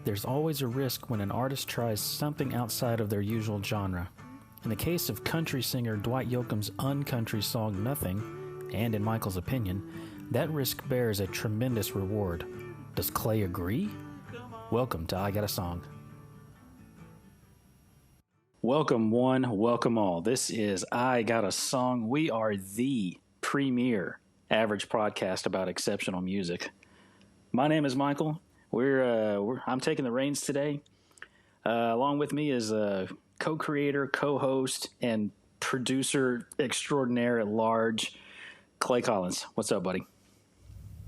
there's always a risk when an artist tries something outside of their usual genre. In the case of country singer Dwight Yoakam's uncountry song Nothing, and in Michael's opinion, that risk bears a tremendous reward. Does Clay agree? Welcome to I Got a Song. Welcome one, welcome all. This is I Got a Song. We are the premier average podcast about exceptional music. My name is Michael. I'm taking the reins today. Along with me is co-creator, co-host, and producer extraordinaire at large, Clay Collins. What's up, buddy?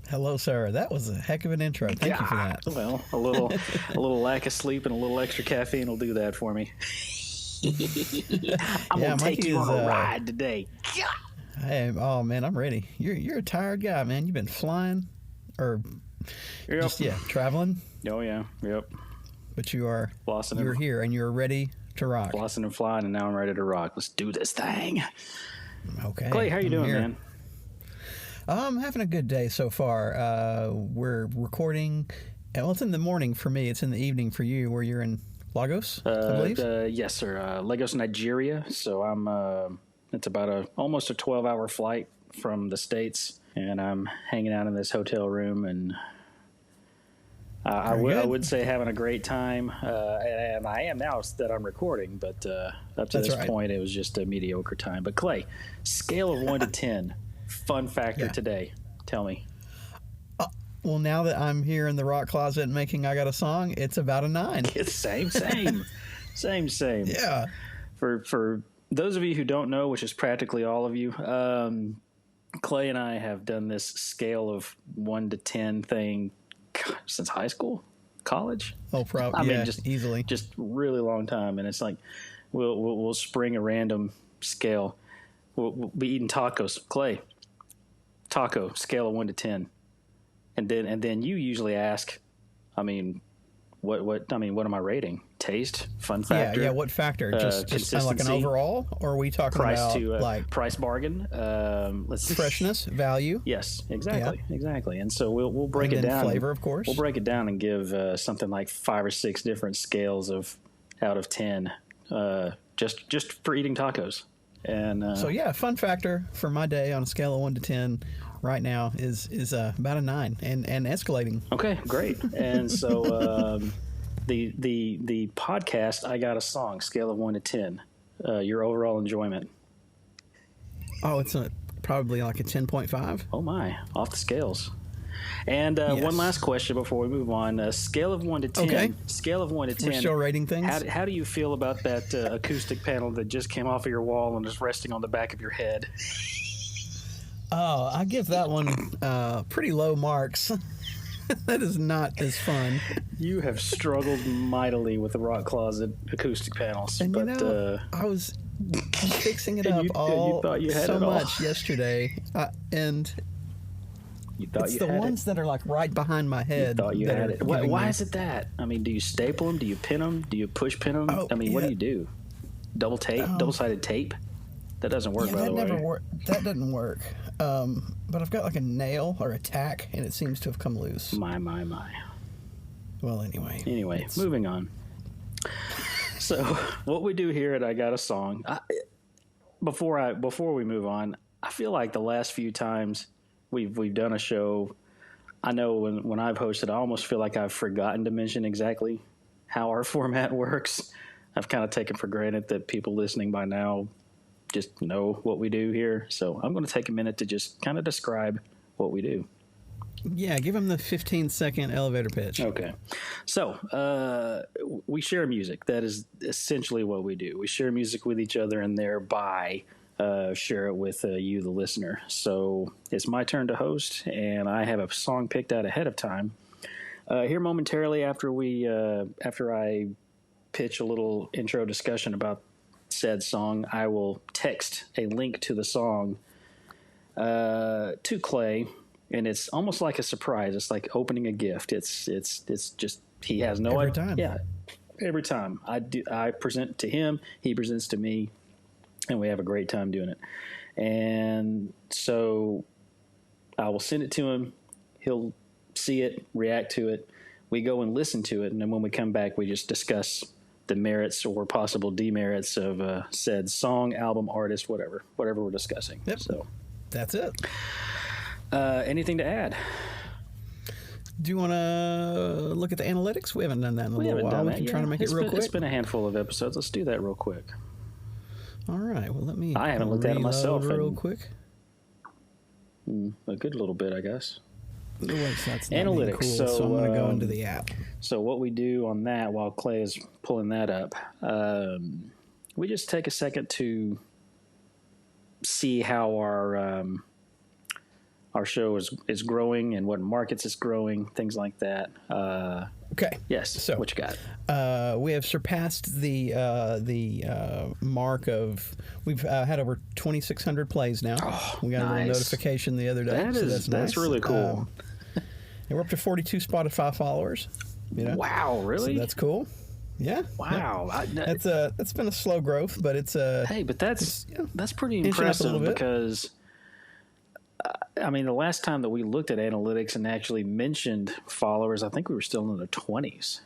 Hello, sir. That was a heck of an intro. Thank you for that. Well, a little lack of sleep and a little extra caffeine will do that for me. I'm gonna take you on a ride today. Hey, oh man, I'm ready. You're a tired guy, man. You've been flying, or traveling. Oh yeah, yep. But you're here and you're ready to rock. Flossing and flying, and now I'm ready to rock. Let's do this thing. Okay. Clay, how you doing, man? I'm having a good day so far. We're recording. Well, it's in the morning for me. It's in the evening for you, where you're in Lagos, I believe. Yes, sir. Lagos, Nigeria. So I'm. It's about almost a 12-hour flight from the States, and I'm hanging out in this hotel room, and I would say having a great time. And I am now that I'm recording, but up to this point, it was just a mediocre time. But Clay, scale of 1 to 10, fun factor today. Tell me. Well, now that I'm here in the rock closet making I Got a Song, it's about a 9. It's same. Yeah. For those of you who don't know, which is practically all of you, Clay and I have done this scale of 1 to 10 thing since high school, college. Oh, probably. I mean, just easily, just really long time. And it's like we'll spring a random scale. We'll be eating tacos. Clay, taco scale of 1 to 10. And then you usually ask, I mean, what am I rating? Taste, fun factor. Yeah. What factor? Just like an overall, or are we talking about like price bargain? Freshness, value. Yes, exactly. And so we'll break it down. Flavor, of course. We'll break it down and give something like 5 or 6 different scales out of 10, just for eating tacos. And fun factor for my day on a scale of 1 to 10. Right now is about a 9 and escalating. Okay, great. And so the podcast I Got a Song, scale of 1 to 10. Your overall enjoyment. Oh, it's probably like a 10.5. Oh my, off the scales. And one last question before we move on. Scale of 1 to 10. Okay. Scale of 1 to 10. We're still rating things. How do you feel about that acoustic panel that just came off of your wall and is resting on the back of your head? Oh, I give that one pretty low marks. That is not as fun. You have struggled mightily with the rock closet acoustic panels. And I was fixing it up so much yesterday, and it's the ones that are like right behind my head. You thought you had it. Why is it that? I mean, do you staple them? Do you pin them? Do you push pin them? Oh, I mean, what do you do? Double-sided tape? That doesn't work, by the way. That doesn't work. But I've got like a nail or a tack, and it seems to have come loose. My. Well, anyway. Moving on. So, what we do here at I Got a Song, before we move on, I feel like the last few times we've done a show, I know when I've hosted, I almost feel like I've forgotten to mention exactly how our format works. I've kind of taken for granted that people listening by now just know what we do here. So I'm going to take a minute to just kind of describe what we do. Yeah, give them the 15-second elevator pitch. Okay. So we share music. That is essentially what we do. We share music with each other and thereby share it with you, the listener. So it's my turn to host, and I have a song picked out ahead of time. Here momentarily after I pitch a little intro discussion about said song, I will text a link to the song to Clay, and it's almost like a surprise. It's like opening a gift. It's just he has no idea. Every time. Yeah, every time I present to him, he presents to me, and we have a great time doing it. And so I will send it to him. He'll see it, react to it. we go and listen to it, and then when we come back, we just discuss the merits or possible demerits of said song, album, artist, whatever we're discussing. Yep. So that's it. Anything to add? Do you want to look at the analytics? We haven't done that in a little while. We can try to make it real quick. It's been a handful of episodes. Let's do that real quick. All right. Well, I haven't looked at it myself. Real quick. A good little bit, I guess. That's analytics. Cool, so I'm going to go into the app. So what we do on that while Clay is pulling that up, we just take a second to see how our show is growing and what markets it's growing, things like that. Okay. Yes. So what you got? We have surpassed the mark of. We've had over 2,600 plays now. Oh, we got a little notification the other day. That's nice. Really cool. And we're up to 42 Spotify followers. You know? Wow! Really? So that's cool. Yeah. Wow. Yeah. That's been a slow growth, but it's Hey, but that's pretty impressive because. I mean, the last time that we looked at analytics and actually mentioned followers, I think we were still in the 20s.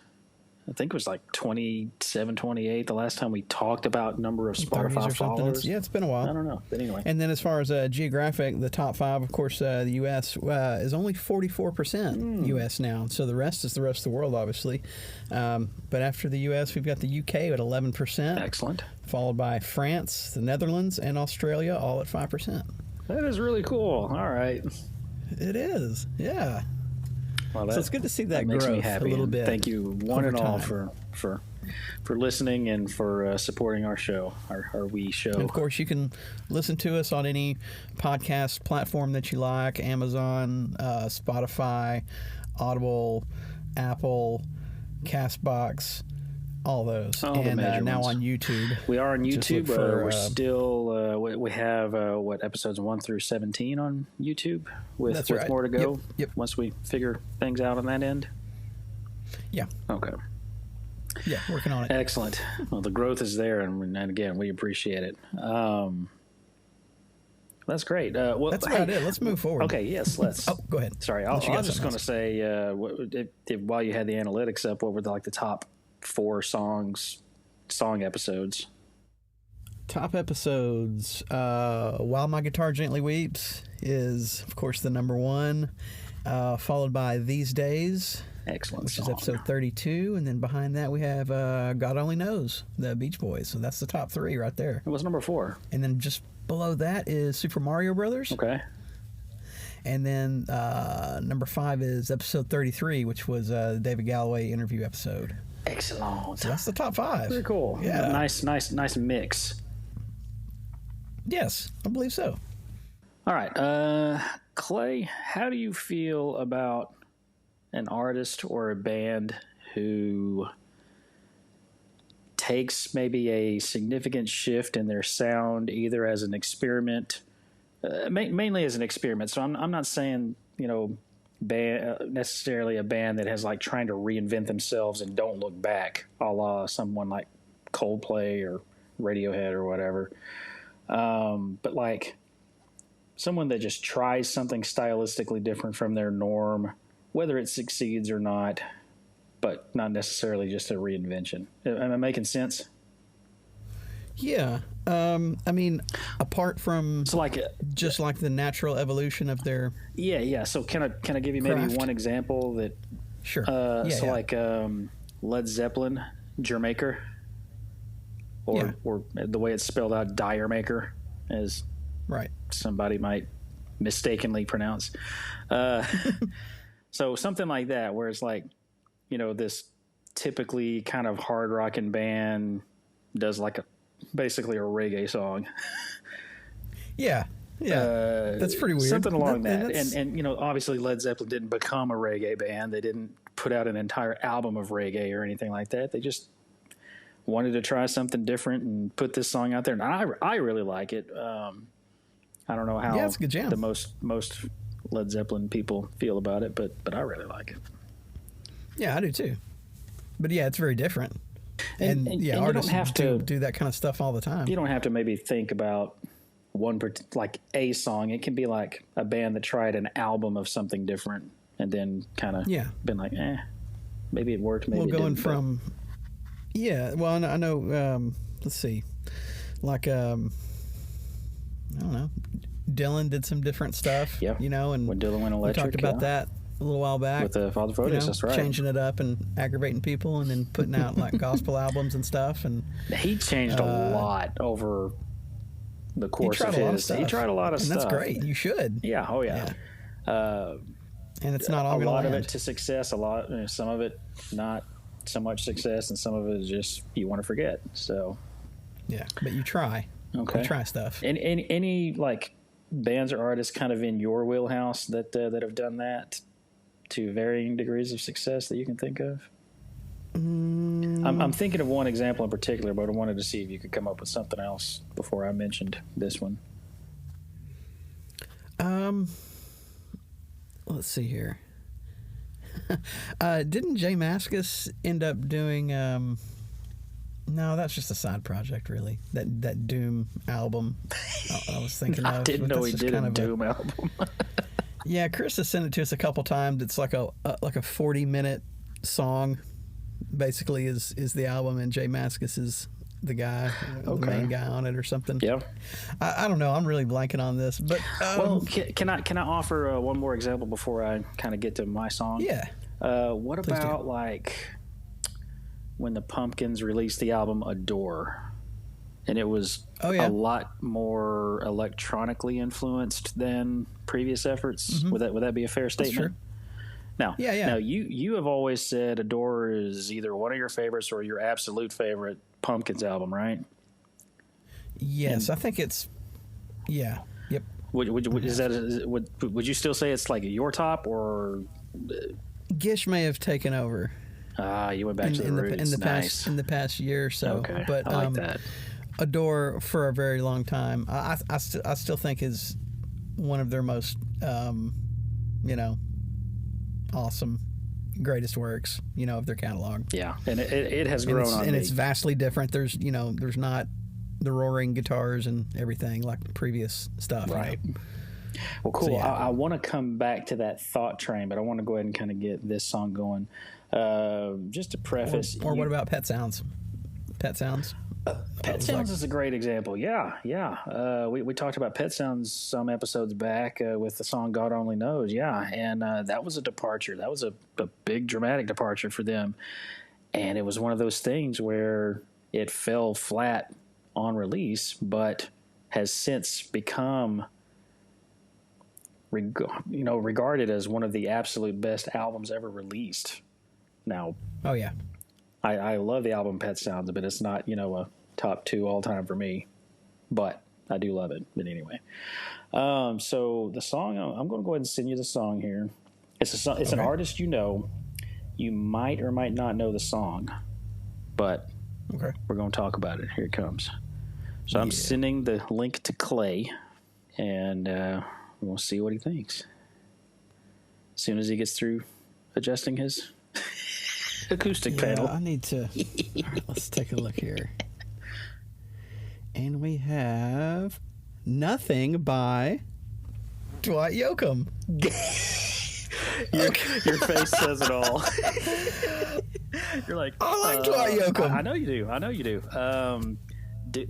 I think it was like 27, 28. The last time we talked about number of Spotify followers. It's been a while. I don't know. But anyway. And then as far as geographic, the top 5, of course, the U.S. Is only 44% U.S. now. So the rest is the rest of the world, obviously. But after the U.S., we've got the U.K. at 11%. Excellent. Followed by France, the Netherlands, and Australia, all at 5%. That is really cool. All right. It is. Yeah. Well, so it's good to see that makes growth me happy. A little bit. Thank you, one and all, for listening and for supporting our show, our wee show. And of course, you can listen to us on any podcast platform that you like: Amazon, Spotify, Audible, Apple, Castbox. All those. And now on YouTube. We are on YouTube. We're still, we have, episodes 1 through 17 on YouTube with more to go Yep. once we figure things out on that end? Yeah. Okay. Yeah, working on it. Excellent. Well, the growth is there, and again, we appreciate it. That's great. That's about it. Let's move forward. Okay, yes, let's. Oh, go ahead. Sorry, I was just going to say, while you had the analytics up, what were the top 4 song episodes? Top episodes. While My Guitar Gently Weeps is, of course, the number 1, followed by These Days. Excellent which song. is episode 32, and then behind that we have God Only Knows, the Beach Boys. So that's the top 3 right there. It was number 4. And then just below that is Super Mario Brothers. Okay. And then number 5 is episode 33, which was the David Galloway interview episode. Excellent. So that's the top 5. Very cool. Yeah. Nice mix. Yes, I believe so. All right. Clay, how do you feel about an artist or a band who takes maybe a significant shift in their sound, either as an experiment, mainly as an experiment? So I'm not saying, necessarily a band that has like trying to reinvent themselves and don't look back, a la someone like Coldplay or Radiohead or whatever. But like someone that just tries something stylistically different from their norm, whether it succeeds or not, but not necessarily just a reinvention. Am I making sense? Yeah. I mean, apart from just like the natural evolution of their So can I give you maybe one example that? Sure. Like Led Zeppelin, Jermaker, or the way it's spelled out, Diremaker, as somebody might mistakenly pronounce. So something like that, where it's like, this typically kind of hard rocking band does like basically a reggae song. Yeah. That's pretty weird. Something along that. And obviously Led Zeppelin didn't become a reggae band. They didn't put out an entire album of reggae or anything like that. They just wanted to try something different and put this song out there. And I really like it. I don't know how it's a good jam. The most Led Zeppelin people feel about it, but I really like it. Yeah, I do too. But yeah, it's very different. And artists have to do that kind of stuff all the time. You don't have to maybe think about like a song. It can be like a band that tried an album of something different and then kind of been like, Maybe it worked. Maybe well, it going didn't, from well, I know. Let's see, like I don't know. Dylan did some different stuff. Yeah, and when Dylan went electric, we talked about that a little while back with the Father Photos. That's right. Changing it up and aggravating people, and then putting out like gospel albums and stuff. And he changed a lot over the course of his. He tried a lot of stuff. That's great. You should. Yeah. Oh yeah. And it's not all a lot of it to success. Some of it not so much success, and some of it is just you want to forget. So. Yeah, but you try. Okay. You try stuff. And any like bands or artists kind of in your wheelhouse that have done that to varying degrees of success that you can think of? I'm thinking of one example in particular, but I wanted to see if you could come up with something else before I mentioned this one. Let's see here. Didn't Jay Mascis end up doing? No, that's just a side project, really. That Doom album I was thinking of. I didn't know he did a Doom album. Yeah, Chris has sent it to us a couple times. It's like a 40-minute song. Basically, is the album, and Jay Mascis is the guy, the main guy on it, or something. Yeah. I don't know. I'm really blanking on this, but well, can I offer one more example before I kind of get to my song? Yeah. What about like when the Pumpkins released the album Adore, and it was a lot more electronically influenced than previous efforts? Mm-hmm. Would that be a fair statement? That's true. Now, yeah. Now you have always said Adore is either one of your favorites or your absolute favorite Pumpkins album, right? Yes, I think it's. Yeah. Yep. Would you still say it's like your top, or Gish may have taken over? You went back to the roots. In the past year or so. Okay, but I like that. Adore for a very long time. I still think is one of their most awesome, greatest works, of their catalog. Yeah, and it has grown on me. And it's vastly different. There's not the roaring guitars and everything like the previous stuff. Right. Well, cool. So, yeah. I want to come back to that thought train, but I want to go ahead and kind of get this song going. Just to preface. Or what about Pet Sounds? Pet Sounds? Pet Sounds is a great example. Yeah. We talked about Pet Sounds some episodes back with the song God Only Knows. Yeah, and that was a departure. That was a big dramatic departure for them. And it was one of those things where it fell flat on release, but has since become regarded as one of the absolute best albums ever released. Now, oh yeah, I love the album Pet Sounds, but it's not a top 2 all time for me. But I do love it. But anyway, so the song I'm going to go ahead and send you the song here. It's an artist you might or might not know the song, but we're going to talk about it. Here it comes. So I'm sending the link to Clay, and we'll see what he thinks as soon as he gets through adjusting his acoustic panel. I need to. All right, let's take a look here. And we have Nothing by Dwight Yoakam. Your face says it all. You're like, I like Dwight Yoakam. I know you do.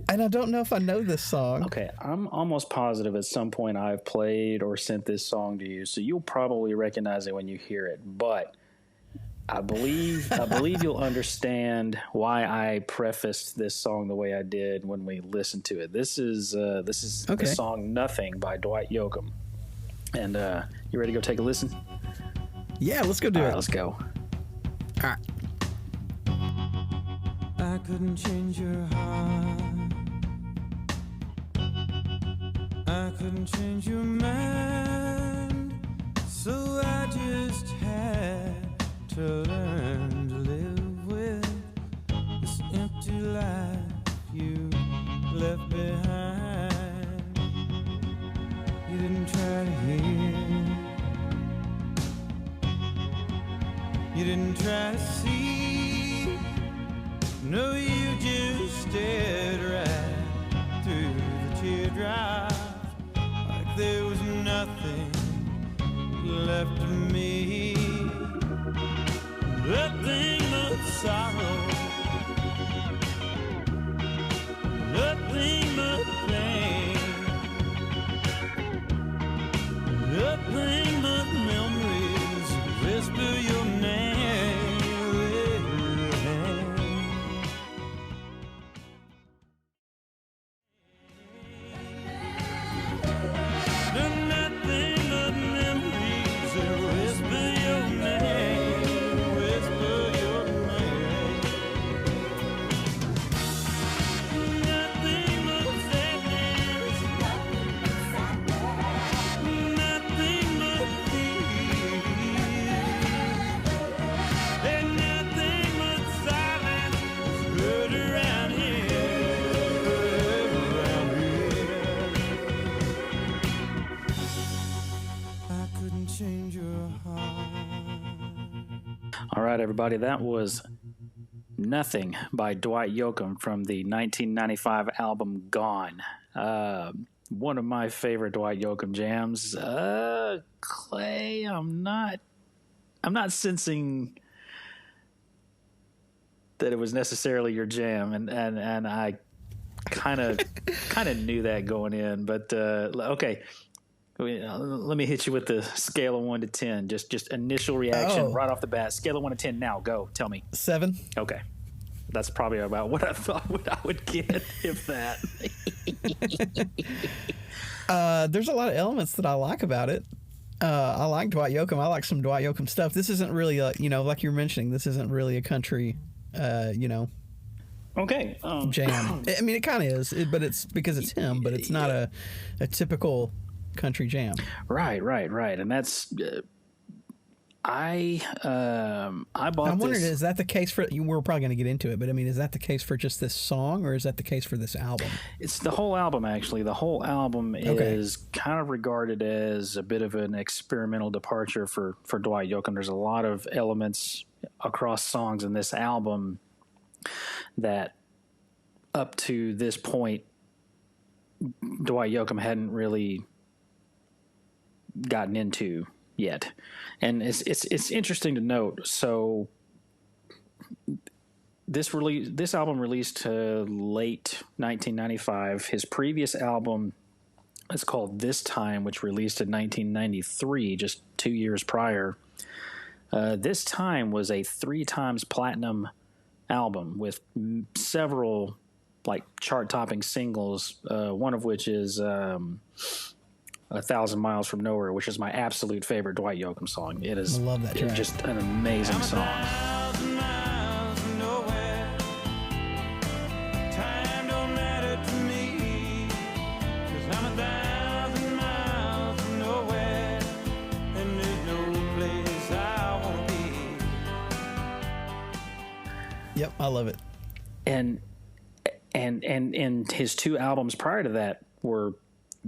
And I don't know if I know this song. Okay, I'm almost positive at some point I've played or sent this song to you, so you'll probably recognize it when you hear it. But I believe you'll understand why I prefaced this song the way I did when we listened to it. This is the song "Nothing" by Dwight Yoakam. And you ready to go take a listen? Yeah, let's go do it. All right, let's go. All right. I couldn't change your heart. I couldn't change your mind. So I just had to learn to live with this empty life you left behind. You didn't try to hear. You didn't try to see. No, you just stared right through the teardrops like there was nothing left of me. But then All right, everybody, that was Nothing by Dwight Yoakam from the 1995 album Gone. One of my favorite Dwight Yoakam jams. Clay, I'm not sensing that it was necessarily your jam, and I kind of knew that going in, but okay. Let me hit you with the scale of 1 to 10. Just initial reaction right off the bat. Scale of 1 to 10 now. Go. Tell me. 7. Okay. That's probably about what I thought I would get, if that. There's a lot of elements that I like about it. I like Dwight Yoakam. I like some Dwight Yoakam stuff. This isn't really like you were mentioning, this isn't really a country, Okay. jam. I mean, it kind of is, but it's because it's him, but it's not a typical country jam. Right. And that's I bought I'm wondering, this. is that the case for, we're probably going to get into it, but I mean, is that the case for just this song, or is that the case for this album? It's the whole album, actually. The whole album is kind of regarded as a bit of an experimental departure for Dwight Yoakam. There's a lot of elements across songs in this album that up to this point Dwight Yoakam hadn't really gotten into yet. And it's interesting to note. So this album released late 1995. His previous album is called This Time, which released in 1993, just 2 years prior. This Time was a 3 times platinum album with several like chart-topping singles, one of which is 1,000 Miles from Nowhere, which is my absolute favorite Dwight Yoakam song. It is, I love that track. Just an amazing song. Yep, I love it. And his 2 albums prior to that were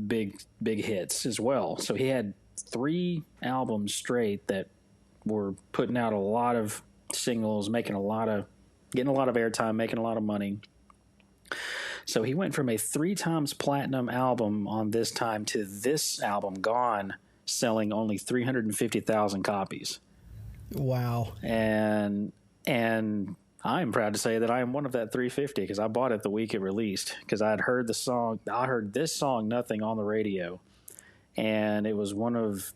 big hits as well. So he had 3 albums straight that were putting out a lot of singles, getting a lot of airtime, making a lot of money. So he went from a 3 times platinum album on This Time to this album Gone selling only 350,000 copies. Wow. And I'm proud to say that I am one of that 350 because I bought it the week it released because I heard this song, Nothing, on the radio, and it was one of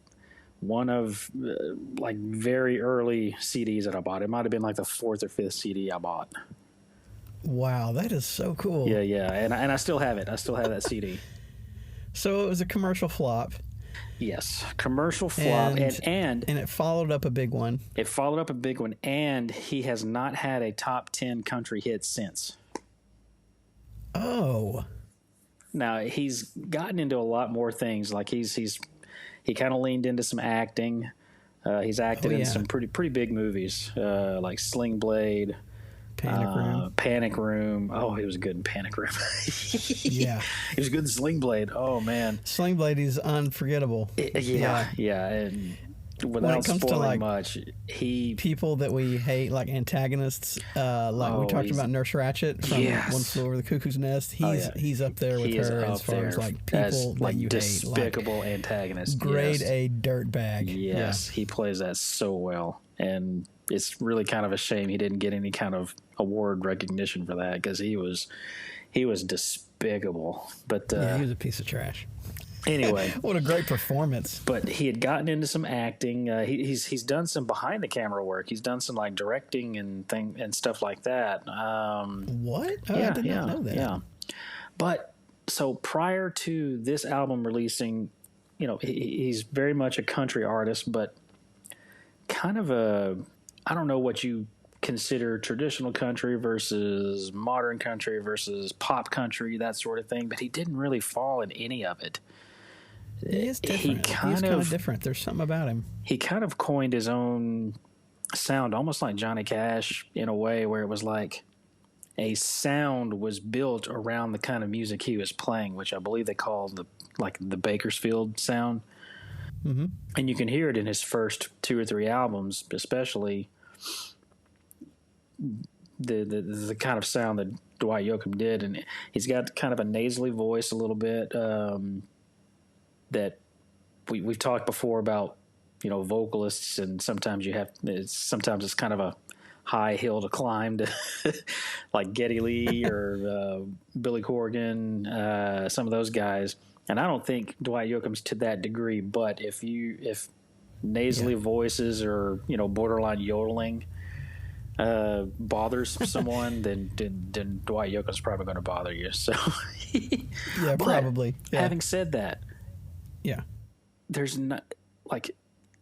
like very early CDs that I bought. It might have been like the 4th or 5th CD I bought. Wow, that is so cool. Yeah, and I still have it. I still have that CD. So it was a commercial flop. Yes, commercial flop, and it followed up a big one. It followed up a big one, and he has not had a top 10 country hit since. Oh. Now he's gotten into a lot more things. Like he kind of leaned into some acting. He's acted in some pretty big movies, like Sling Blade, Panic Room. Oh, he was good in Panic Room. Yeah, he was good in Sling Blade. Oh man, Sling Blade is unforgettable. Yeah. And without spoiling much, people that we hate, like antagonists, like we talked about Nurse Ratched from One Flew Over the Cuckoo's Nest. He's up there with her as far as like people that you hate, despicable like antagonists. Grade A dirtbag. Yes, he plays that so well, and it's really kind of a shame he didn't get any kind of award recognition for that because he was despicable. But he was a piece of trash. Anyway, what a great performance! But he had gotten into some acting. He's done some behind the camera work. He's done some like directing and stuff like that. What? I did not know that. Yeah. But so prior to this album releasing, he's very much a country artist, but kind of I don't know what you consider traditional country versus modern country versus pop country, that sort of thing. But he didn't really fall in any of it. He is different. He's kind of different. There's something about him. He kind of coined his own sound, almost like Johnny Cash in a way, where it was like a sound was built around the kind of music he was playing, which I believe they call the Bakersfield sound. Mm-hmm. And you can hear it in his first 2 or 3 albums, especially the kind of sound that Dwight Yoakam did. And he's got kind of a nasally voice a little bit, that we've talked before about, vocalists, and sometimes it's kind of a high hill to climb to like Geddy Lee or Billy Corgan, some of those guys. And I don't think Dwight Yoakam's to that degree, but if nasally voices or, borderline yodeling bothers someone, then Dwight Yoakam's probably going to bother you. So yeah, probably. Yeah. Having said that, yeah, there's not, like,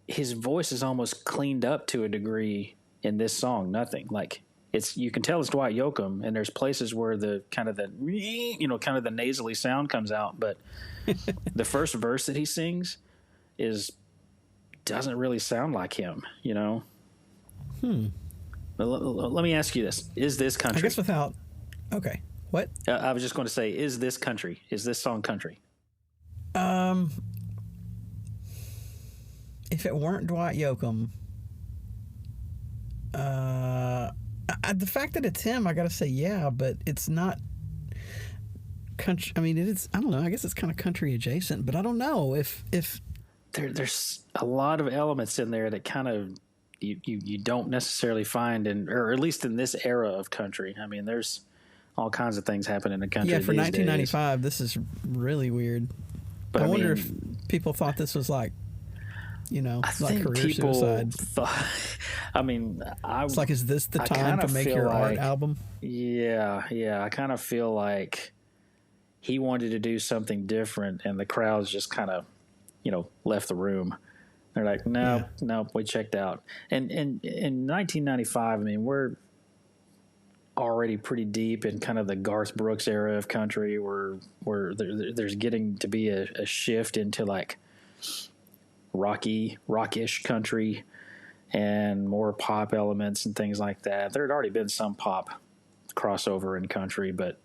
his voice is almost cleaned up to a degree in this song. Nothing like you can tell it's Dwight Yoakam, and there's places where the kind of the nasally sound comes out, but the first verse that he sings doesn't really sound like him, Let me ask you this: is this country? I guess without. Okay, what? I was just going to say, is this country? Is this song country? If it weren't Dwight Yoakam, the fact that it's him, I gotta say, yeah, but it's not country. I mean, it is. I don't know. I guess it's kind of country adjacent, but I don't know if there's a lot of elements in there that kind of you don't necessarily find or at least in this era of country. I mean, there's all kinds of things happening in the country. Yeah, for 1995, this is really weird. But I wonder if people thought this was like, I like think career people suicide. thought. I mean, it's like, is this the time to make your art album? Yeah. I kind of feel like he wanted to do something different, and the crowds just kind of, left the room. They're like, no, we checked out. And in 1995, I mean, we're already pretty deep in kind of the Garth Brooks era of country, where there's getting to be a shift into like rockish country and more pop elements and things like that. There had already been some pop crossover in country, but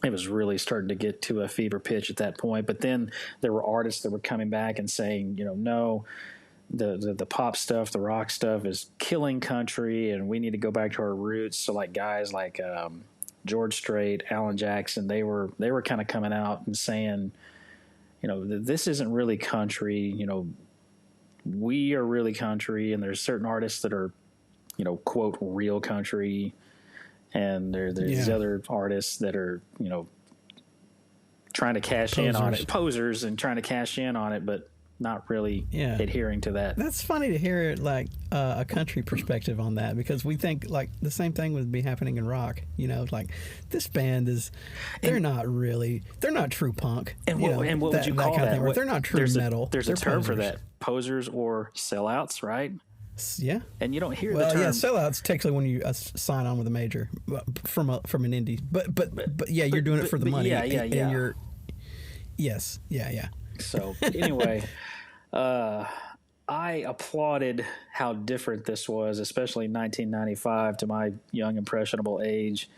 it was really starting to get to a fever pitch at that point. But then there were artists that were coming back and saying, no, the pop stuff, the rock stuff is killing country, and we need to go back to our roots. So like guys like George Strait, Alan Jackson, they were kind of coming out and saying, this isn't really country. We are really country, and there's certain artists that are, quote, real country. And there's these other artists that are, trying to cash in on it, posers, and trying to cash in on it, but not really adhering to that. That's funny to hear it like a country perspective on that, because we think like the same thing would be happening in rock. Like this band they're not true punk. And what would you call that? They're not true metal. There's a term for that: posers or sellouts, right? Yeah, and you don't hear the term. Well, yeah, sellouts technically when you sign on with a major from an indie, but yeah, you're doing it for the money. Yeah. And you're, yes, yeah. So anyway, I applauded how different this was, especially in 1995 to my young impressionable age,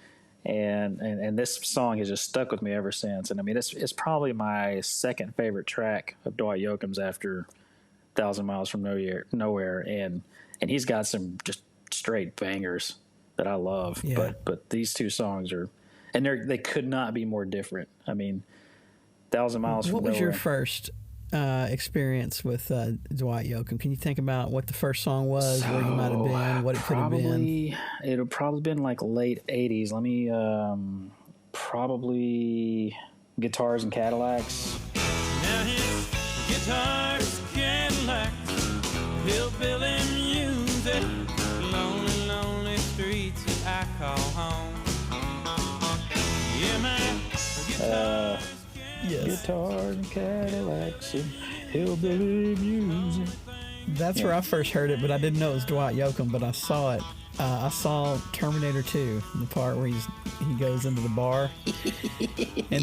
and this song has just stuck with me ever since. And I mean, it's probably my second favorite track of Dwight Yoakam's after 1,000 Miles from Nowhere, and he's got some just straight bangers that I love. Yeah. But these two songs they could not be more different. I mean, 1,000 Miles from Nowhere. What was your first experience with Dwight Yoakam? Can you think about what the first song was, where you might have been, what it could have been? It would probably been like late 80s. Let me probably Guitars and Cadillacs. Now here's guitars, Cadillacs, hillbilly music, lonely, lonely streets that I call home. Yeah, man, guitars, Yes. Guitars and Cadillacs and hillbilly music. That's where I first heard it, but I didn't know it was Dwight Yoakam, but I saw it. I saw Terminator 2, the part where he goes into the bar, and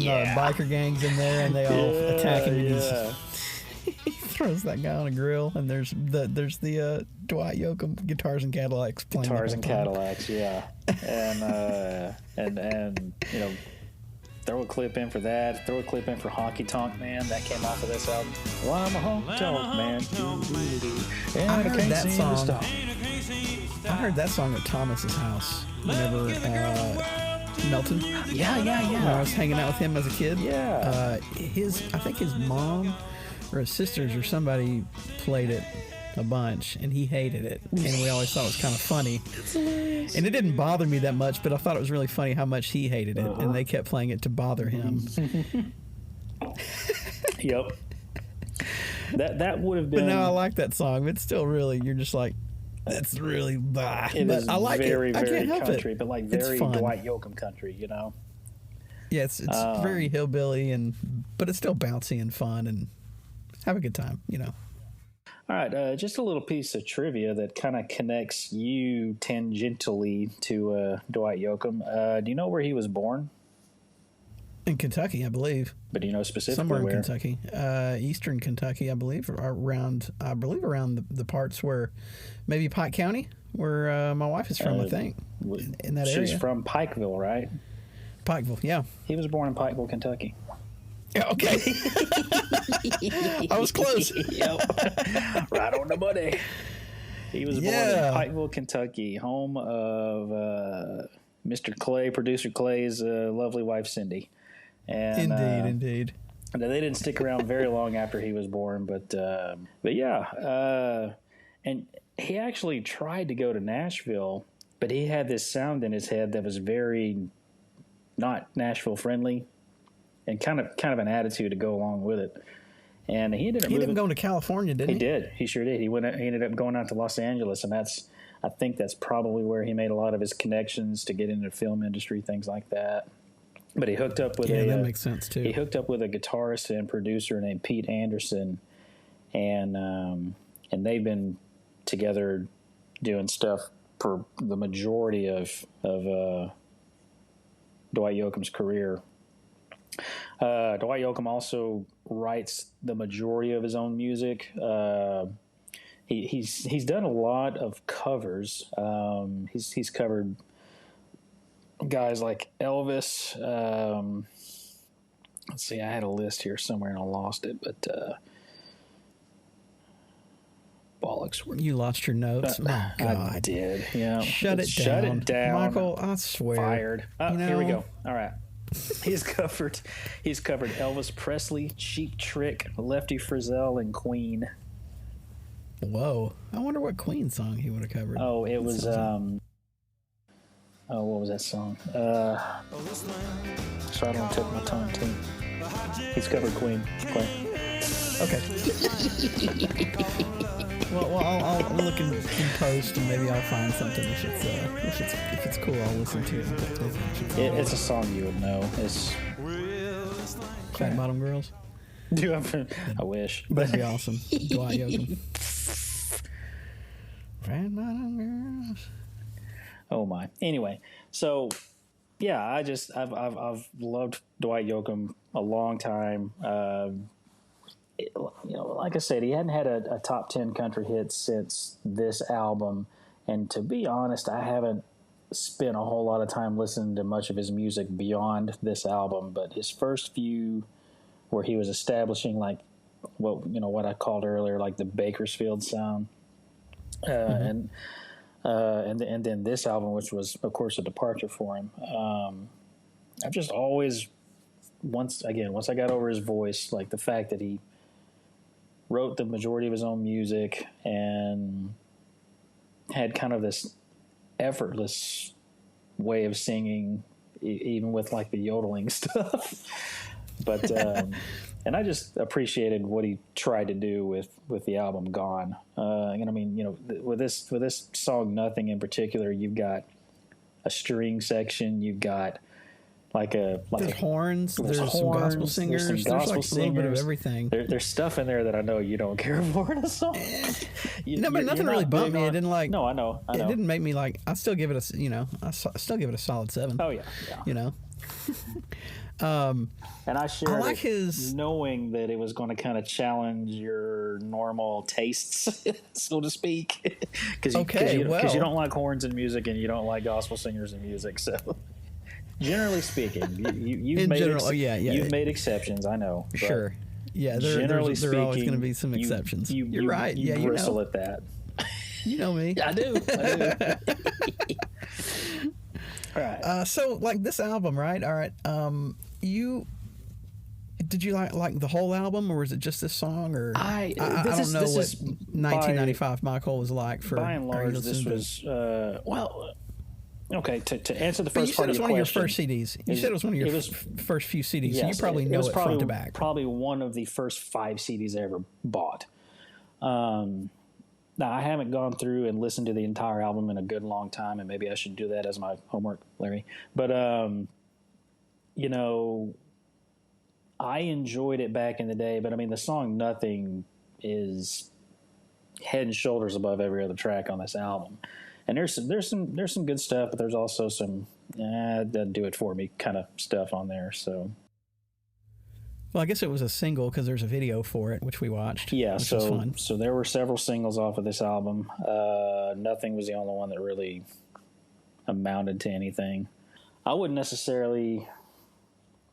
the biker gang's in there, and they all attack him. And he throws that guy on a grill, and there's the Dwight Yoakam Guitars and Cadillacs playing. Guitars and Cadillacs, yeah, and throw a clip in for that. Throw a clip in for Honky Tonk Man. That came off of this album. Well, I'm a honky tonk man. And I heard can't that seem to song. stop. I heard that song at Thomas's house whenever Melton. Yeah. When I was hanging out with him as a kid. Yeah. I think his mom or his sisters or somebody played it a bunch, and he hated it, and we always thought it was kind of funny. And it didn't bother me that much, but I thought it was really funny how much he hated it, and they kept playing it to bother him. Yep. That would have been. But now I like that song. It's still really, you're just like, that's really bah. It But is I like very, it. I very can't help country, it. but like It's very fun. Dwight Yoakam country, you know. Yeah, it's very hillbilly, but it's still bouncy and fun, and have a good time, you know. All right, just a little piece of trivia that kind of connects you tangentially to Dwight Yoakam. Do you know where he was born? In Kentucky, I believe. But do you know specifically Somewhere in where? Kentucky, eastern Kentucky, I believe, or around the parts where maybe Pike County, where my wife is from, I think, in that area. She's from Pikeville, right? Pikeville, yeah. He was born in Pikeville, Kentucky. Yeah, okay. I was close. Yep. Right on the money. He was born in Pikeville, Kentucky, home of Mr. Clay, producer Clay's lovely wife, Cindy. And, Indeed. They didn't stick around very long after he was born, but yeah. And he actually tried to go to Nashville, but he had this sound in his head that was very not Nashville friendly, and kind of an attitude to go along with it. And he ended up He didn't go to California, did he? He did. He sure did. He ended up going out to Los Angeles, and I think that's probably where he made a lot of his connections to get into the film industry, things like that. But he hooked up with that makes sense too. He hooked up with a guitarist and producer named Pete Anderson, and they've been together doing stuff for the majority of Dwight Yoakam's career. Dwight Yoakam also writes the majority of his own music. He's done a lot of covers. He's covered guys like Elvis. Let's see, I had a list here somewhere and I lost it, but bollocks. You lost your notes. My God, I did. Yeah, Shut it down, Michael. I swear. Fired. Here we go. All right. He's covered Elvis Presley, Cheap Trick, Lefty Frizzell, and Queen. Whoa! I wonder what Queen song he would have covered. Oh, it was what was that song? So I don't take my time too. He's covered Queen. Okay. well, I'll look in post and maybe I'll find something if it's cool. I'll listen to it. It's a song you would know. It's Fat Bottom Girls. I wish. That'd be awesome. Dwight Yoakam. Fat Bottom Girls. Oh my. Anyway, so yeah, I've loved Dwight Yoakam a long time. Like I said, he hadn't had a top 10 country hit since this album, and to be honest, I haven't spent a whole lot of time listening to much of his music beyond this album. But his first few, where he was establishing like what I called earlier, like the Bakersfield sound, and then this album, which was of course a departure for him. I've just always once I got over his voice, like the fact that he wrote the majority of his own music and had kind of this effortless way of singing, even with like the yodeling stuff. But and I just appreciated what he tried to do with the album Gone. And I mean, with this song Nothing in particular, you've got a string section, you've got there's horns, there's some gospel singers, there's like a little bit of everything. There's stuff in there that I know you don't care for in a song. But nothing really bumped me. It didn't like. No, I know. It didn't make me like. I still give it a still give it a solid 7. Oh yeah. And I shared like his knowing that it was going to kind of challenge your normal tastes, so to speak, because you don't like horns in music and you don't like gospel singers in music, so. Generally speaking, you've In made general, you've made exceptions. I know. Sure. Yeah, there are always going to be some exceptions. You're right. You bristle at that. You know me. I do. All right. So, like this album, right? All right. Did you like the whole album, or was it just this song? Or I don't know what 1995 Michael was like. For by and large, this was okay. To answer the first part of your question, you said it was one of your first CDs. You said it was one of your first few CDs, yes, so you probably know it front to back. Probably one of the first 5 CDs I ever bought. Now, I haven't gone through and listened to the entire album in a good long time, and maybe I should do that as my homework, Larry. But, you know, I enjoyed it back in the day, but, I mean, the song Nothing is head and shoulders above every other track on this album. And there's some good stuff, but there's also some, doesn't do it for me kind of stuff on there, so... Well, I guess it was a single because there's a video for it, which we watched. Yeah, which was fun. So there were several singles off of this album. Nothing was the only one that really amounted to anything. I wouldn't necessarily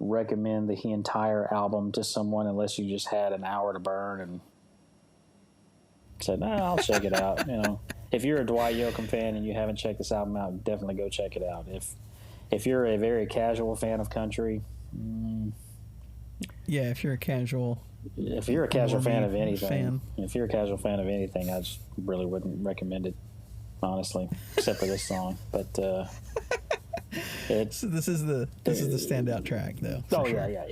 recommend the entire album to someone unless you just had an hour to burn and said, I'll check it out. You know, if you're a Dwight Yoakam fan and you haven't checked this album out, definitely go check it out. If you're a very casual fan of country... Yeah, if you're a casual fan of anything, I just really wouldn't recommend it, honestly, except for this song. But so this is the standout track, though. Oh sure. Yeah,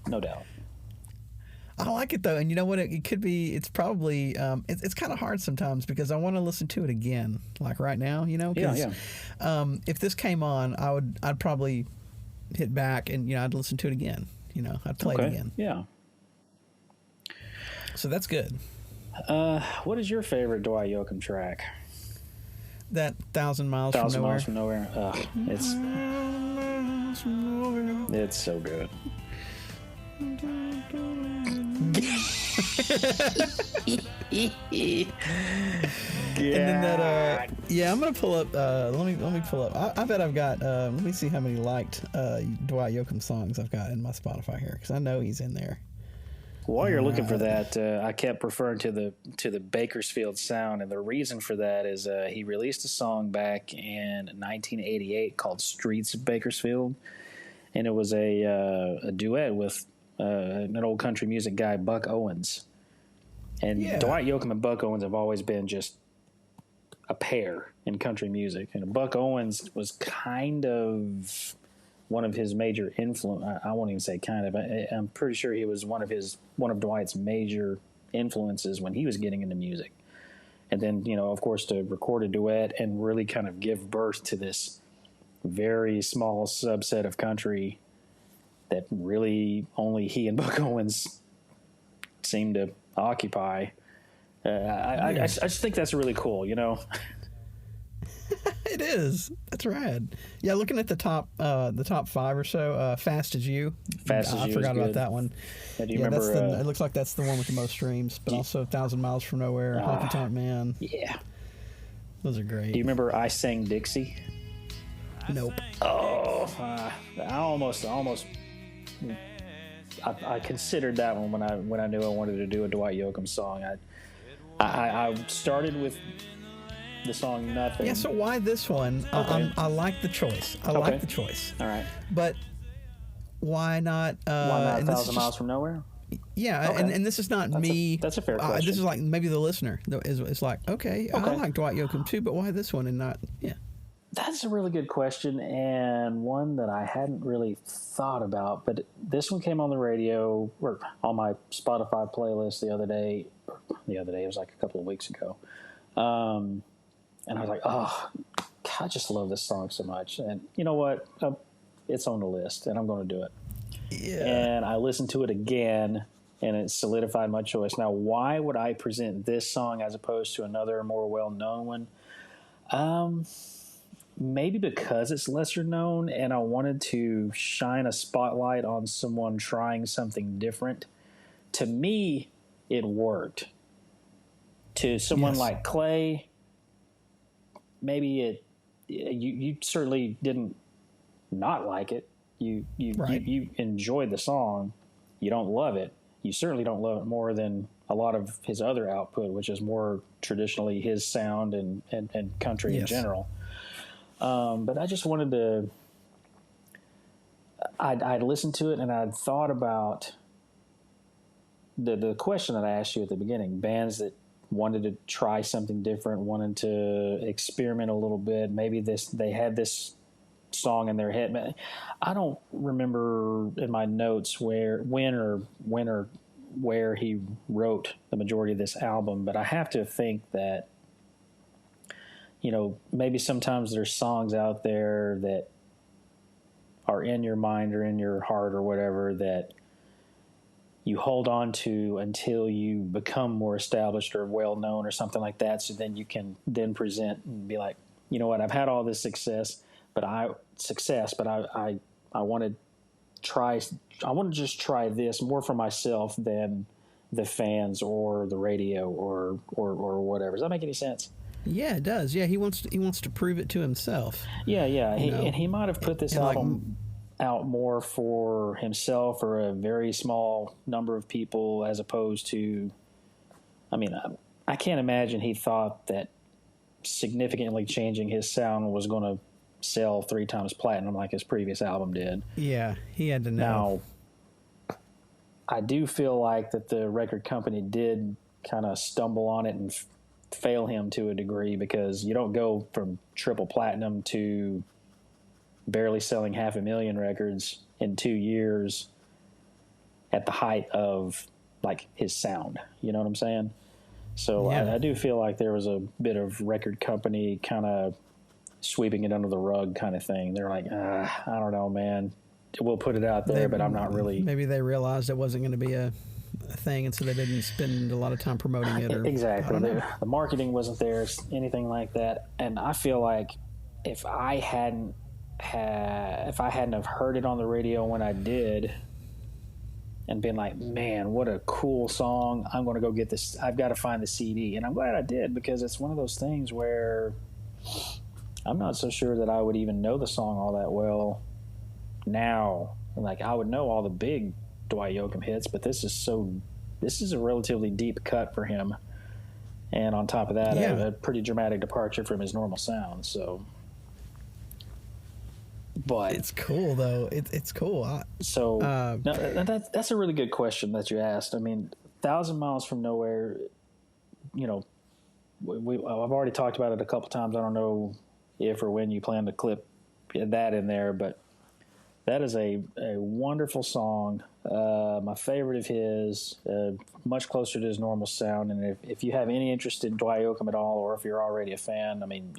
no doubt. I like it though, and you know what? It could be. It's probably. It's kind of hard sometimes because I want to listen to it again, like right now. You know, if this came on, I'd probably hit back and I'd listen to it again. I'd play it again. Yeah. So that's good. What is your favorite Dwight Yoakam track? That 1,000 Miles from Nowhere. 1,000 Miles from Nowhere. It's so good. And then that I'm gonna pull up let me pull up. I bet I've got let me see how many liked Dwight Yoakam songs I've got in my Spotify here, because I know he's in there. While you're looking for that, I kept referring to the Bakersfield sound, and the reason for that is he released a song back in 1988 called Streets of Bakersfield, and it was a duet with an old country music guy, Buck Owens. And Dwight Yoakam and Buck Owens have always been just a pair in country music. And Buck Owens was kind of one of his major influence. I won't even say kind of. I'm pretty sure he was one of Dwight's major influences when he was getting into music. And then, of course, to record a duet and really kind of give birth to this very small subset of country that really only he and Buck Owens seem to occupy. I just think that's really cool, It is. That's rad. Yeah, looking at the top 5 or so, Fast as You. I forgot about that one. Yeah, do you remember? It looks like that's the one with the most streams, but also 1,000 Miles from Nowhere, Honky Tonk Man. Yeah. Those are great. Do you remember I Sang Dixie? Nope. Oh, I considered that one when I knew I wanted to do a Dwight Yoakam song. I started with the song Nothing. Yeah, so why this one? Okay. I like the choice. Like the choice. All right. But why not? Why not 1,000 Miles from Nowhere? Yeah, okay. and this is not me. That's a fair question. This is like maybe the listener is like, okay, I like Dwight Yoakam too, but why this one and not? Yeah. That's a really good question, and one that I hadn't really thought about. But this one came on the radio or on my Spotify playlist the other day. It was like a couple of weeks ago. And I was like, oh, God, I just love this song so much. And you know what? It's on the list, and I'm going to do it. Yeah. And I listened to it again, and it solidified my choice. Now, why would I present this song as opposed to another more well-known one? Maybe because it's lesser known, and I wanted to shine a spotlight on someone trying something different. To me, it worked. To someone like Clay, maybe you certainly didn't not like it. You Right. you enjoy the song. You don't love it. You certainly don't love it more than a lot of his other output, which is more traditionally his sound and country in Yes. general. But I just wanted to. I'd listened to it and I'd thought about the question that I asked you at the beginning: bands that wanted to try something different, wanted to experiment a little bit. Maybe they had this song in their head. I don't remember in my notes when or where he wrote the majority of this album, but I have to think that, maybe sometimes there's songs out there that are in your mind or in your heart or whatever that you hold on to until you become more established or well known or something like that. So then you can then present and be like, you know what, I've had all this success, but I want to just try this more for myself than the fans or the radio or whatever. Does that make any sense? Yeah, it does. Yeah, he wants to prove it to himself. Yeah. And he might have put this album out more for himself or a very small number of people, as opposed to, I can't imagine he thought that significantly changing his sound was going to sell 3 times platinum like his previous album did. Yeah, he had to know. Now, I do feel like that the record company did kind of stumble on it and fail him to a degree, because you don't go from triple platinum to barely selling 500,000 records in 2 years at the height of like his sound. You know what I'm saying? So yeah. I do feel like there was a bit of record company kind of sweeping it under the rug kind of thing. They're like, I don't know, man. We'll put it out there, but I'm not really. Maybe they realized it wasn't going to be a thing, and so they didn't spend a lot of time promoting it. Or, exactly. The marketing wasn't there, anything like that. And I feel like if I hadn't have heard it on the radio when I did, and been like, man, what a cool song, I'm going to go get this. I've got to find the CD. And I'm glad I did, because it's one of those things where I'm not so sure that I would even know the song all that well now. Like, I would know all the big Dwight Yoakam hits, but this is a relatively deep cut for him. And on top of that, a pretty dramatic departure from his normal sound. So, but it's cool though. It's cool. That's a really good question that you asked. I mean, 1,000 Miles from Nowhere, I've already talked about it a couple times. I don't know if or when you plan to clip that in there, but that is a wonderful song. My favorite of his, much closer to his normal sound. And if you have any interest in Dwight Yoakam at all, or if you're already a fan, I mean,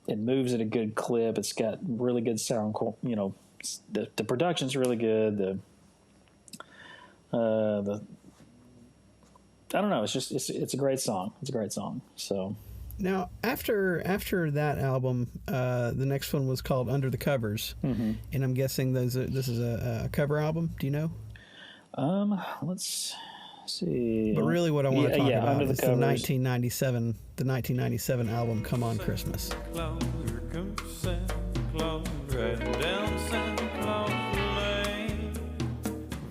it moves at a good clip. It's got really good sound. The production's really good. I don't know. It's a great song. It's a great song. So. Now, after that album, the next one was called Under the Covers, and I'm guessing this is a cover album. Do you know? Let's see. But really, what I want to talk about is the 1997. The 1997 album, Come On Christmas. Claus, here comes Santa Claus, riding down Santa Claus Lane,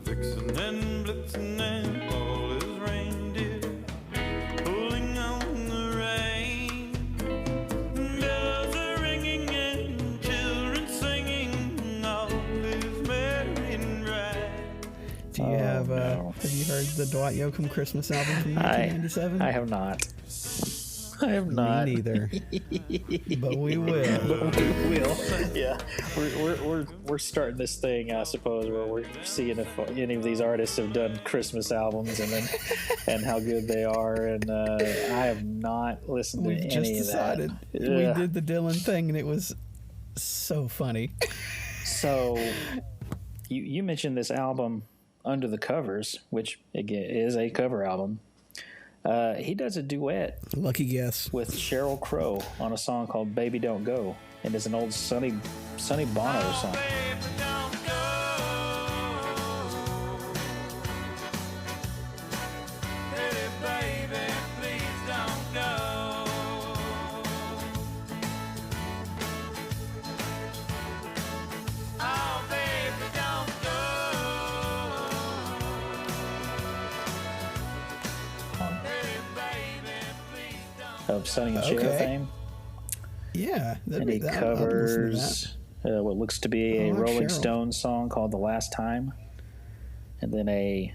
vixen and blitzen and all his reindeer, pulling on the rein. Bells are ringing and children singing, all is merry and bright. Do you have you heard the Dwight Yoakam Christmas album from 1997? I have not. I have not. Me neither. But we will. Yeah, we're starting this thing, I suppose, where we're seeing if any of these artists have done Christmas albums and how good they are. And I have not listened to any of that. We just decided. We did the Dylan thing, and it was so funny. So you mentioned this album Under the Covers, which again is a cover album. He does a duet. Lucky guess. With Sheryl Crow on a song called Baby Don't Go. And it's an old Sonny Bono song. of Sonny and Cher fame. Yeah, and he covers what looks to be a Rolling Stones song called "The Last Time," and then a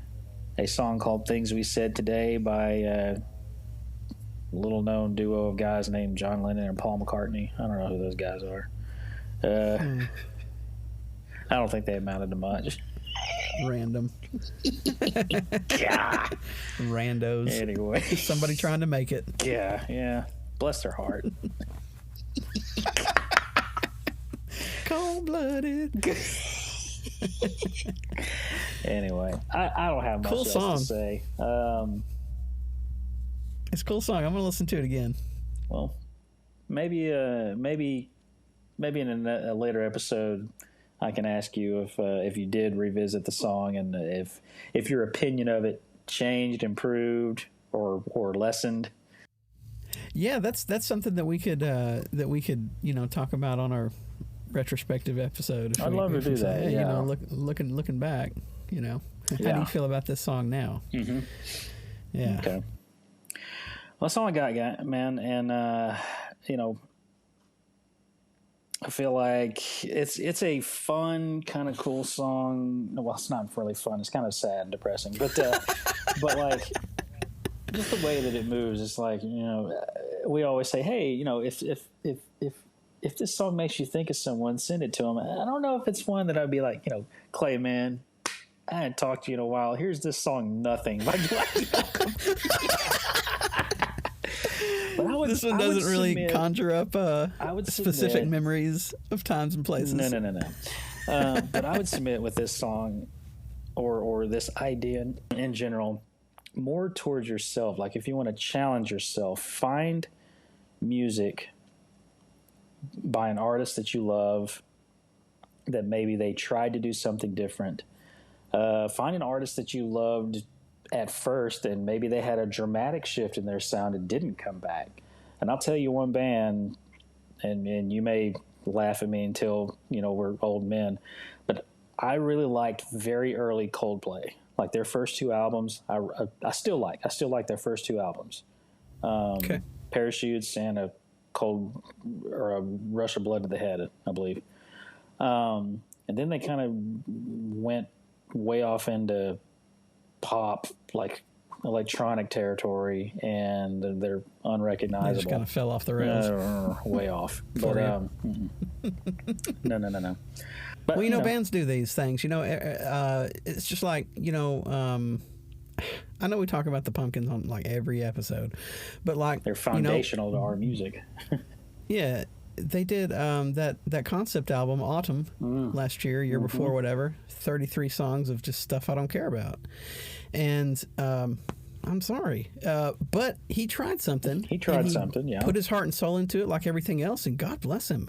song called "Things We Said Today" by a little-known duo of guys named John Lennon and Paul McCartney. I don't know who those guys are. I don't think they amounted to much. Random. Randos. Anyway. Somebody trying to make it. Yeah. Bless their heart. Cold-blooded. Anyway, I don't have much else to say. It's a cool song. I'm going to listen to it again. Well, maybe in a later episode, I can ask you if you did revisit the song and if your opinion of it changed, improved, or lessened. Yeah, that's something that we could talk about on our retrospective episode. I'd love to do that. Hey, yeah. Looking back, how do you feel about this song now? Mm-hmm. Yeah. Okay. Well, that's all I got, man. And I feel like it's a fun, kind of cool song. Well, it's not really fun. It's kind of sad and depressing. But but like just the way that it moves, it's like, we always say, hey, if this song makes you think of someone, send it to them. I don't know if it's one that I'd be like, Clay, man, I hadn't talked to you in a while. Here's this song, Nothing by Dwight Yoakam. This one doesn't really conjure up specific memories of times and places. No. But I would submit with this song or this idea in general more towards yourself. Like if you want to challenge yourself, find music by an artist that you love that maybe they tried to do something different. Find an artist that you loved at first and maybe they had a dramatic shift in their sound and didn't come back. And I'll tell you one band, and you may laugh at me until, we're old men, but I really liked very early Coldplay. Like their first two albums, I still like their first two albums. Parachutes and a Rush of Blood to the Head, I believe. And then they kind of went way off into pop, like electronic territory, and they're unrecognizable. They just kind of fell off the rails. Way off. But no. But, bands do these things. It's just like, I know we talk about the Pumpkins on like every episode, but like they're foundational to our music. Yeah, they did that concept album Autumn last year before, whatever. 33 songs of just stuff I don't care about, and I'm sorry, but he tried something. He put his heart and soul into it, like everything else, and God bless him.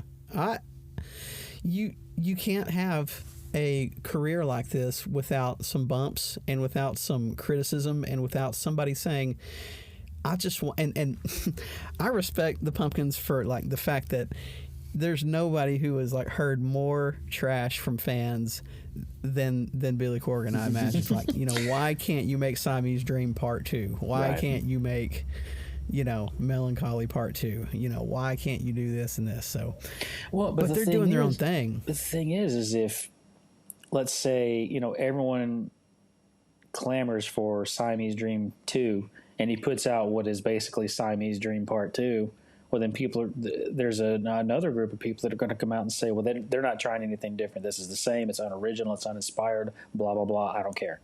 You can't have a career like this without some bumps and without some criticism and without somebody saying, I just want, and I respect the Pumpkins for like the fact that there's nobody who has like heard more trash from fans than Billy Corgan, I imagine. It's like, why can't you make Siamese Dream Part 2? Why can't you make, Melancholy Part 2? Why can't you do this and this? So, but they're doing their own thing. The thing is if, let's say, everyone clamors for Siamese Dream 2, and he puts out what is basically Siamese Dream Part 2, well, then there's another group of people that are going to come out and say, well, they're not trying anything different. This is the same. It's unoriginal. It's uninspired. Blah, blah, blah. I don't care.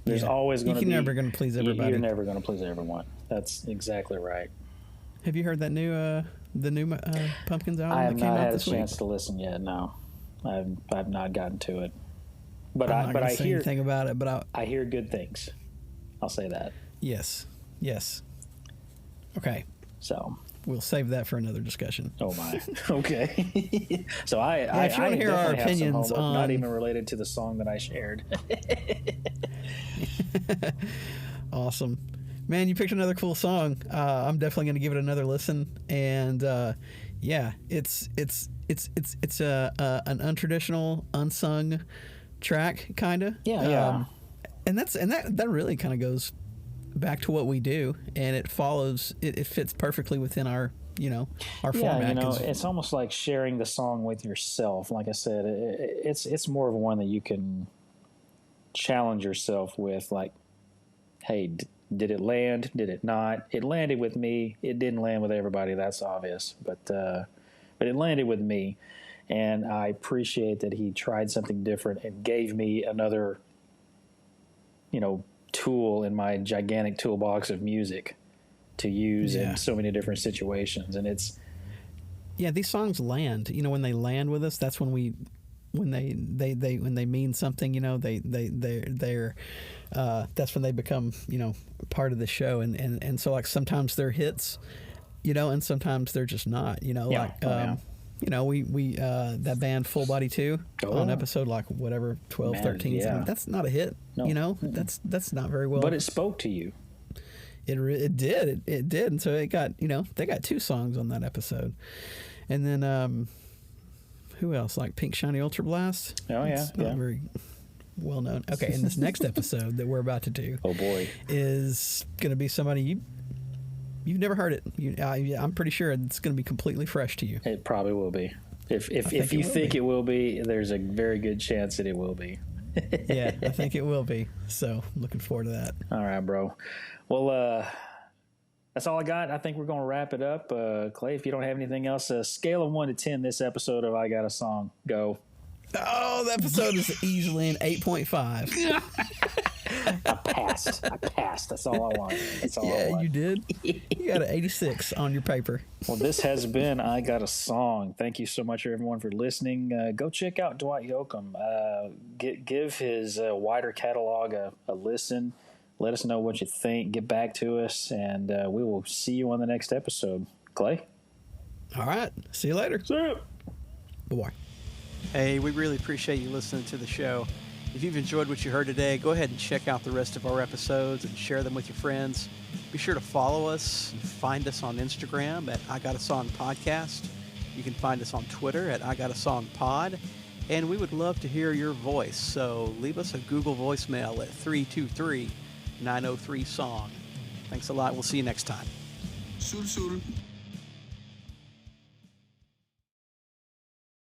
There's always going to be. You're never going to please everybody. You're never going to please everyone. That's exactly right. Have you heard that new Pumpkins album? I have not had a chance to listen yet. No, I've not gotten to it. But I hear anything about it. But I hear good things. I'll say that. Yes. Okay. So we'll save that for another discussion. Oh my. Okay. So if you want to hear our opinions on, not even related to the song that I shared. Awesome, man! You picked another cool song. I'm definitely going to give it another listen. And it's an untraditional, unsung track, kind of. Yeah. And that really kind of goes back to what we do, and it follows. It fits perfectly within our our format. It's almost like sharing the song with yourself. Like I said, it's more of one that you can challenge yourself with. Like, hey, did it land? Did it not? It landed with me. It didn't land with everybody. That's obvious, but it landed with me, and I appreciate that he tried something different and gave me another, tool in my gigantic toolbox of music to use in so many different situations. And it's these songs land. When they land with us, that's when they mean something. They're that's when they become part of the show. And so, like, sometimes they're hits, and sometimes they're just not. We that band Full Body 2 on episode 12, 13. Yeah. That's not a hit. No. That's not very well. But it spoke to you. It did. It did. And so it got, they got 2 songs on that episode. And then who else? Like Pink Shiny Ultra Blast? Oh, yeah. It's not very well known. Okay, and this next episode that we're about to do is going to be somebody you've never heard it. I'm pretty sure it's going to be completely fresh to you. It probably will be. If you think it will be, there's a very good chance that it will be. Yeah, I think it will be. So I'm looking forward to that. All right, bro. Well, that's all I got. I think we're going to wrap it up. Clay, if you don't have anything else, scale of 1 to 10, this episode of I Got a Song. Go. Oh, the episode is easily an 8.5. I passed. That's all I want. That's all I want. You did. You got an 86 on your paper. Well, this has been I Got a Song. Thank you so much, everyone, for listening. Go check out Dwight Yoakam. Give his wider catalog a listen. Let us know what you think. Get back to us, and we will see you on the next episode. Clay? All right. See you later. See you. Bye-bye. Hey, we really appreciate you listening to the show. If you've enjoyed what you heard today, go ahead and check out the rest of our episodes and share them with your friends. Be sure to follow us and find us on Instagram at I Got a Song Podcast. You can find us on Twitter at I Got a Song Pod. And we would love to hear your voice, so leave us a Google voicemail at 323-903-SONG. Thanks a lot. We'll see you next time. Sul.